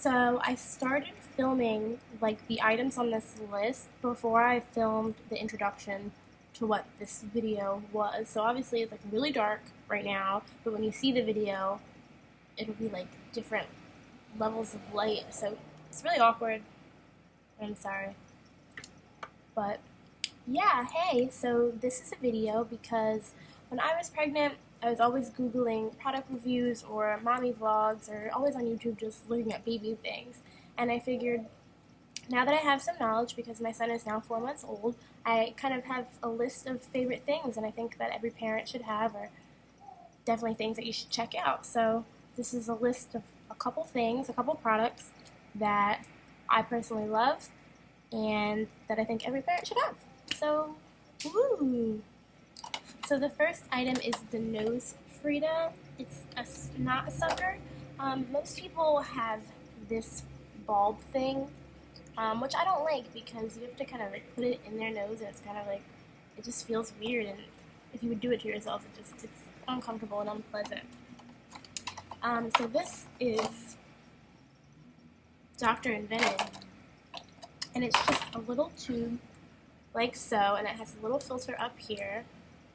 So I started filming like the items on this list before I filmed the introduction to what this video was. So obviously it's like really dark right now, but when you see the video, it'll be like different levels of light. So it's really awkward. I'm sorry. But yeah, hey, so this is a video because when I was pregnant, I was always Googling product reviews or mommy vlogs or always on YouTube just looking at baby things. And I figured now that I have some knowledge because my son is now 4 months old, I kind of have a list of favorite things and I think that every parent should have, or definitely things that you should check out. So this is a list of a couple things, a couple products that I personally love and that I think every parent should have. So, woo! So the first item is the Nosefrida. It's a Snotsucker. Most people have this bulb thing, which I don't like because you have to kind of like put it in their nose and it's kind of like, it just feels weird, and if you would do it to yourself, it's uncomfortable and unpleasant. So this is Doctor Invented, and it's just a little tube like so, and it has a little filter up here,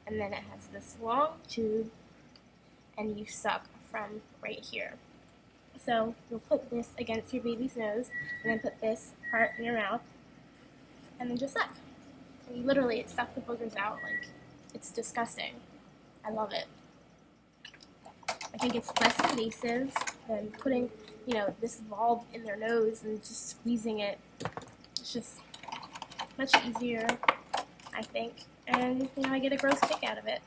and then it has this long tube, and you suck from right here. So you'll put this against your baby's nose, and then put this part in your mouth, and then just suck. And literally, it sucks the boogers out. Like, it's disgusting. I love it. I think it's less invasive than putting, this bulb in their nose and just squeezing it. It's just much easier, I think. And, I get a gross kick out of it.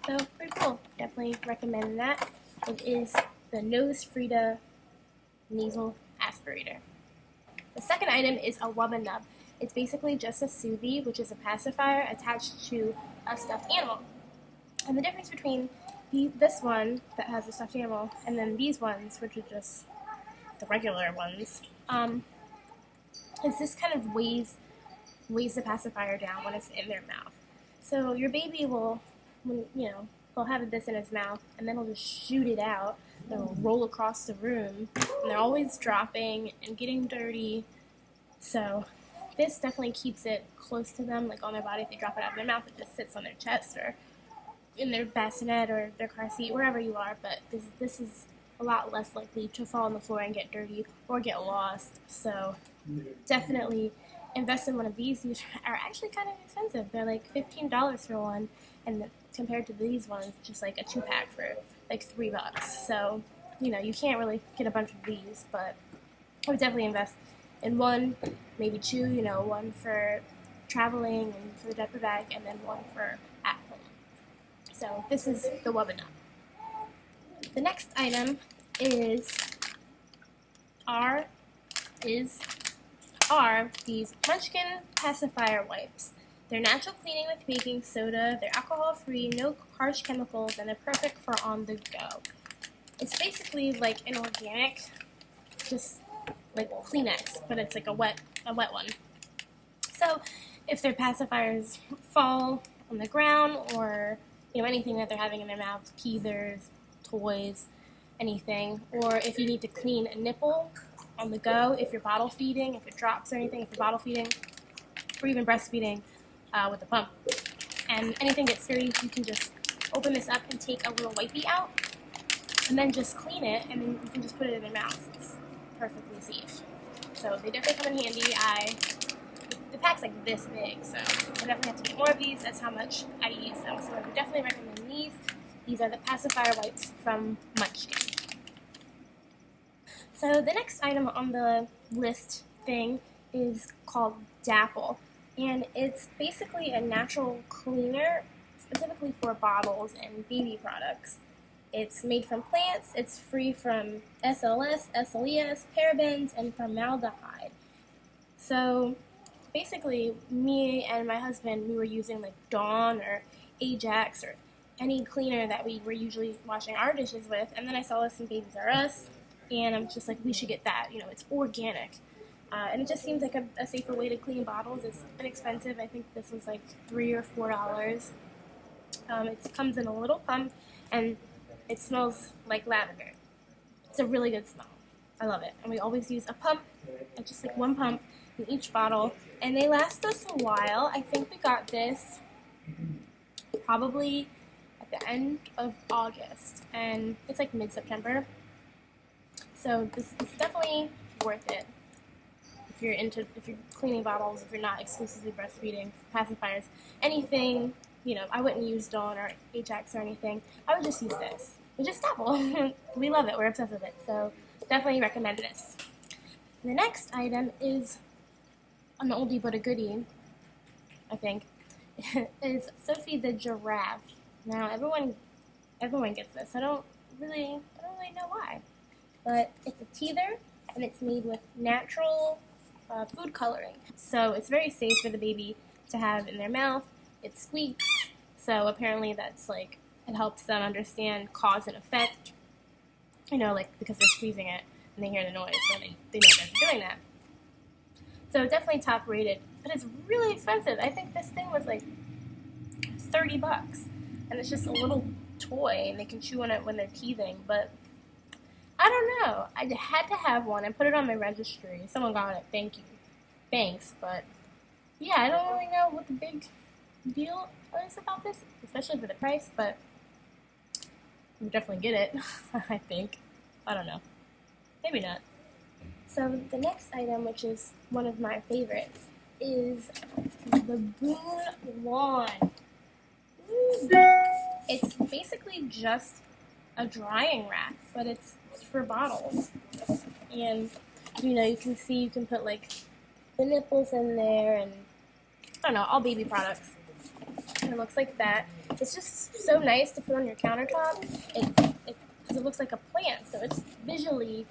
So, pretty cool. Definitely recommend that. It is the Nosefrida Nasal Aspirator. The second item is a WubbaNub. It's basically just a Soothie, which is a pacifier attached to a stuffed animal. And the difference between this one that has a stuffed animal and then these ones, which are just the regular ones, is this kind of weighs the pacifier down when it's in their mouth. So your baby will, they'll have this in his mouth, and then he'll just shoot it out. They'll roll across the room, and they're always dropping and getting dirty. So this definitely keeps it close to them, like on their body. If they drop it out of their mouth, it just sits on their chest or in their bassinet or their car seat, wherever you are. But this is a lot less likely to fall on the floor and get dirty or get lost. So definitely invest in one of these. These are actually kind of expensive. They're like $15 for one, and compared to these ones, just like a 2-pack for like $3. So, you can't really get a bunch of these, but I would definitely invest in one, maybe two, one for traveling and for the diaper bag, and then one for at home. So this is the WubbaNub. The next item are these Munchkin pacifier wipes. They're natural cleaning with baking soda, they're alcohol-free, no harsh chemicals, and they're perfect for on the go. It's basically like an organic, just like Kleenex, but it's like a wet one. So if their pacifiers fall on the ground, or anything that they're having in their mouth, teethers, toys, anything, or if you need to clean a nipple on the go, if you're bottle feeding, if it drops or anything, if you're bottle feeding, or even breastfeeding with a pump, and anything gets dirty, you can just open this up and take a little wipey out, and then just clean it, and then you can just put it in your mouth. It's perfectly safe. So they definitely come in handy. The pack's like this big, so I definitely have to get more of these. That's how much I use them. So I would definitely recommend these. These are the pacifier wipes from Munchkin. So the next item on the list thing is called Dapple, and it's basically a natural cleaner specifically for bottles and baby products. It's made from plants, it's free from SLS, SLES, parabens, and formaldehyde. So basically, me and my husband, we were using like Dawn or Ajax or any cleaner that we were usually washing our dishes with, and then I saw this in Babies R Us, and I'm just like, we should get that. It's organic. And it just seems like a safer way to clean bottles. It's inexpensive. I think this was like $3 or $4. It comes in a little pump, and it smells like lavender. It's a really good smell. I love it. And we always use a pump, just like one pump in each bottle. And they last us a while. I think we got this probably at the end of August. And it's like mid-September. So this is definitely worth it. If you're cleaning bottles, if you're not exclusively breastfeeding, pacifiers, anything, you know, I wouldn't use Dawn or Ajax or anything. I would just use this. We just Dapple. We love it. We're obsessed with it. So definitely recommend this. The next item is an oldie but a goodie, I think. Is Sophie the Giraffe. Now everyone gets this. I don't really know why. But it's a teether and it's made with natural food coloring. So it's very safe for the baby to have in their mouth. It squeaks, so apparently that's like, it helps them understand cause and effect, you know, like because they're squeezing it and they hear the noise, so they know that they're doing that. So definitely top rated, but it's really expensive. I think this thing was like $30, and it's just a little toy, and they can chew on it when they're teething, but I don't know. I had to have one. I put it on my registry. Someone got it. Thank you. Thanks. But yeah, I don't really know what the big deal is about this, especially for the price, but we'll definitely get it, I think. I don't know. Maybe not. So the next item, which is one of my favorites, is the Boon wand. It's basically just a drying rack, but it's for bottles. And you know, you can see you can put like the nipples in there, and I don't know, all baby products. And it looks like that. It's just so nice to put on your countertop. Because it looks like a plant, so it's visually,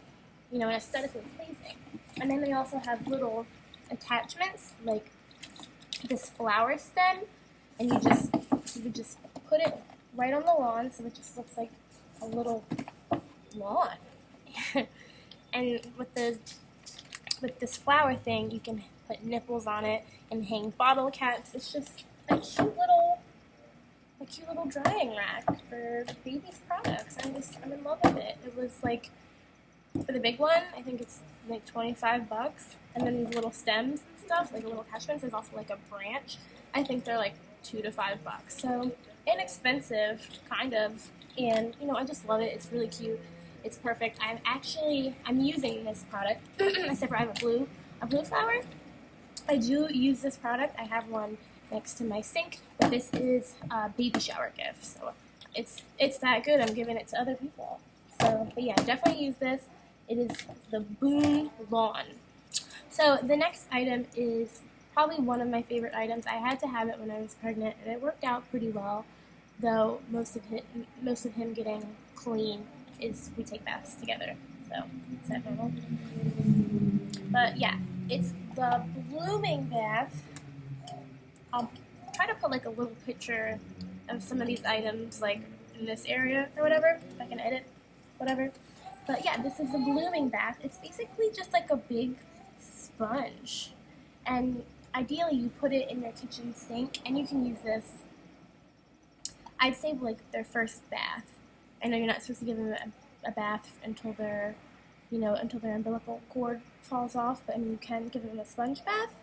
you know, and aesthetically pleasing. And then they also have little attachments, like this flower stem, and you would just put it right on the lawn, so it just looks like a little lawn. And with this flower thing, you can put nipples on it and hang bottle caps. It's just a cute little drying rack for baby's products. I'm in love with it. It was like, for the big one, I think it's like $25, and then these little stems and stuff, like little attachments. There's also like a branch. I think they're like $2 to $5. So inexpensive, kind of, and you know, I just love it. It's really cute. It's perfect. I'm using this product, except for I have a blue flower. I do use this product. I have one next to my sink, but this is a baby shower gift, so it's that good. I'm giving it to other people. So, but yeah, definitely use this. It is the Boon Lawn. So the next item is probably one of my favorite items. I had to have it when I was pregnant, and it worked out pretty well. Though most of him getting clean is we take baths together. So is that normal? But yeah, it's the blooming bath. I'll try to put like a little picture of some of these items like in this area or whatever, if I can edit, whatever. But yeah, this is the blooming bath. It's basically just like a big sponge. And ideally you put it in your kitchen sink, and you can use this, I'd say, like their first bath. I know you're not supposed to give them a bath until their umbilical cord falls off, but I mean, you can give them a sponge bath.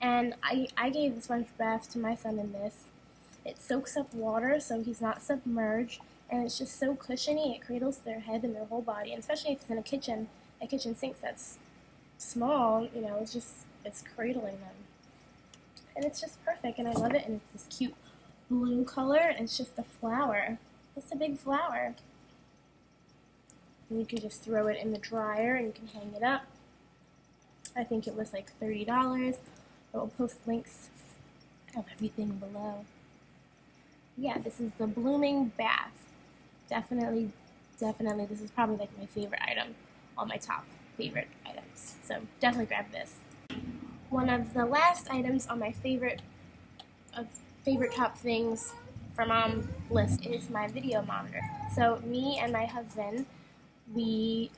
And I gave the sponge bath to my son in this. It soaks up water, so he's not submerged, and it's just so cushiony. It cradles their head and their whole body, and especially if it's in a kitchen sink that's small, you know, it's cradling them. And it's just perfect, and I love it, and it's this cute blue color, and it's just a flower. It's a big flower. And you can just throw it in the dryer, and you can hang it up. I think it was like $30. I will post links of everything below. Yeah, this is the blooming bath. Definitely, this is probably like my favorite item on my top favorite items. So definitely grab this. One of the last items on my favorite top things for mom list is my video monitor. So me and my husband, we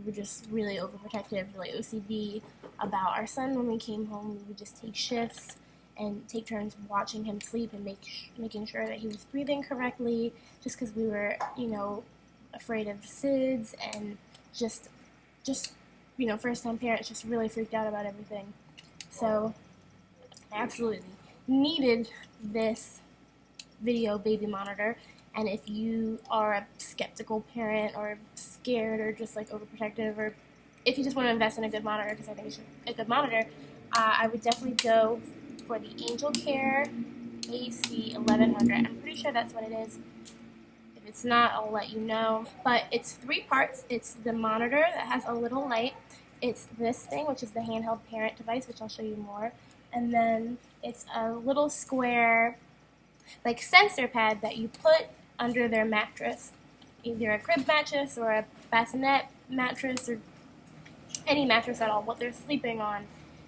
were just really overprotective, really OCD about our son. When we came home, we would just take shifts and take turns watching him sleep and making sure that he was breathing correctly, just because we were, you know, afraid of SIDS and just you know, first-time parents just really freaked out about everything. So I absolutely needed this video baby monitor. And if you are a skeptical parent or scared or just like overprotective, or if you just want to invest in a good monitor, because I think it's a good monitor, I would definitely go for the Angelcare AC 1100. I'm pretty sure that's what it is. If it's not, I'll let you know. But it's 3 parts. It's the monitor that has a little light. It's this thing, which is the handheld parent device, which I'll show you more. And then it's a little square, like, sensor pad that you put under their mattress, either a crib mattress or a bassinet mattress or any mattress at all, what they're sleeping on,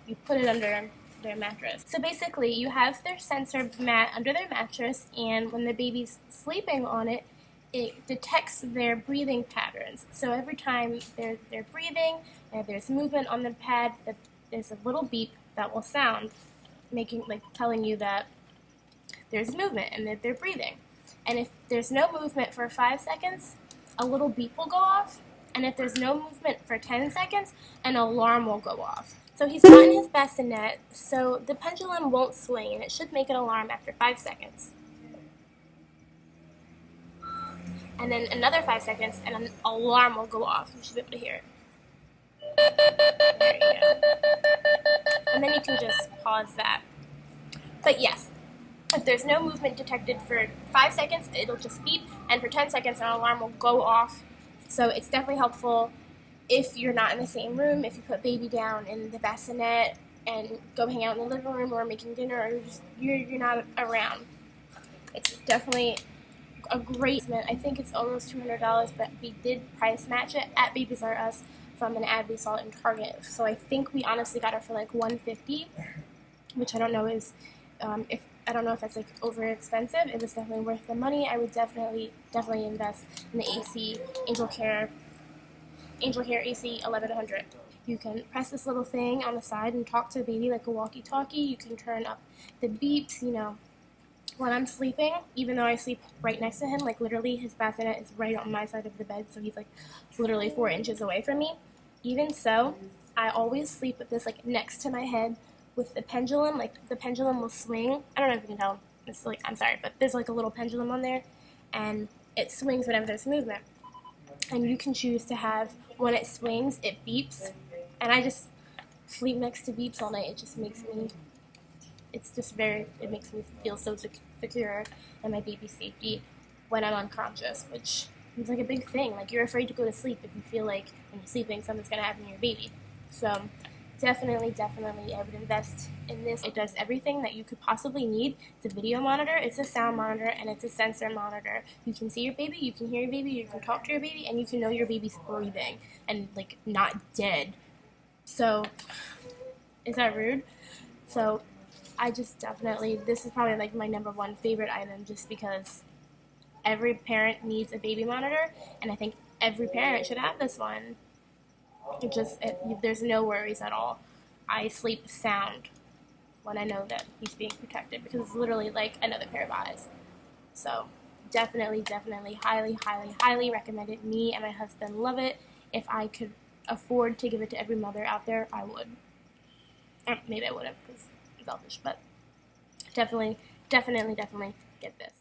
you put it under their mattress. So basically, you have their sensor mat under their mattress, and when the baby's sleeping on it, it detects their breathing patterns. So every time they're breathing, and there's movement on the pad, there's a little beep that will sound, telling you that there's movement and that they're breathing. And if there's no movement for 5 seconds, a little beep will go off. And if there's no movement for 10 seconds, an alarm will go off. So he's not in his bassinet, so the pendulum won't swing, and it should make an alarm after 5 seconds. And then another 5 seconds, and an alarm will go off. You should be able to hear it. There you go. And then you can just pause that. But yes, if there's no movement detected for 5 seconds, it'll just beep, and for 10 seconds, an alarm will go off. So it's definitely helpful if you're not in the same room, if you put baby down in the bassinet and go hang out in the living room or making dinner, or you're not around. It's definitely a great investment. I think it's almost $200, but we did price match it at Babies R Us from an ad we saw in Target. So I think we honestly got it for like $150, which I don't know is I don't know if that's like over expensive. It was definitely worth the money. I would definitely invest in the AC Angelcare AC 1100. You can press this little thing on the side and talk to the baby like a walkie-talkie. You can turn up the beeps, you know, when I'm sleeping, even though I sleep right next to him, like literally his bassinet is right on my side of the bed, so he's like literally 4 inches away from me. Even so, I always sleep with this like next to my head with the pendulum. Like the pendulum will swing. I don't know if you can tell. It's like, I'm sorry, but there's like a little pendulum on there, and it swings whenever there's movement. And you can choose to have, when it swings, it beeps. And I just sleep next to beeps all night. It just makes me, it makes me feel so secure in my baby's safety when I'm unconscious, which is like a big thing. Like, you're afraid to go to sleep if you feel like when you're sleeping something's going to happen to your baby. So definitely, I would invest in this. It does everything that you could possibly need. It's a video monitor, it's a sound monitor, and it's a sensor monitor. You can see your baby, you can hear your baby, you can talk to your baby, and you can know your baby's breathing and like not dead. So, is that rude? So, I just definitely, this is probably like my #1 favorite item, just because every parent needs a baby monitor, and I think every parent should have this one. There's no worries at all. I sleep sound when I know that he's being protected, because it's literally like another pair of eyes. So definitely, highly recommend it. Me and my husband love it. If I could afford to give it to every mother out there, I would. Or maybe I wouldn't, because I'm selfish, but definitely get this.